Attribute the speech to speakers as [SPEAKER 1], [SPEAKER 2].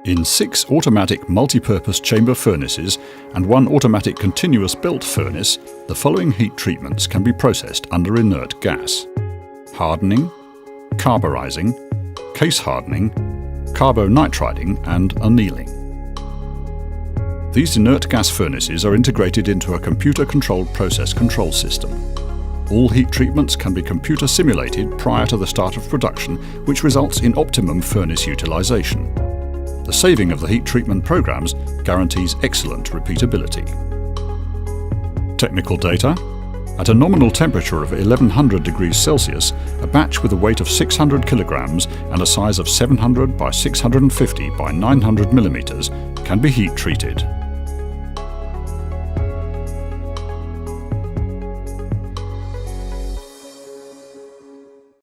[SPEAKER 1] In 6 automatic multi-purpose chamber furnaces and 1 automatic continuous belt furnace, the following heat treatments can be processed under inert gas: hardening, carburizing, case hardening, carbonitriding and annealing. These inert gas furnaces are integrated into a computer-controlled process control system. All heat treatments can be computer simulated prior to the start of production, which results in optimum furnace utilization. The saving of the heat treatment programs guarantees excellent repeatability. Technical data: at a nominal temperature of 1100 degrees Celsius, a batch with a weight of 600 kilograms and a size of 700 by 650 by 900 millimeters can be heat treated.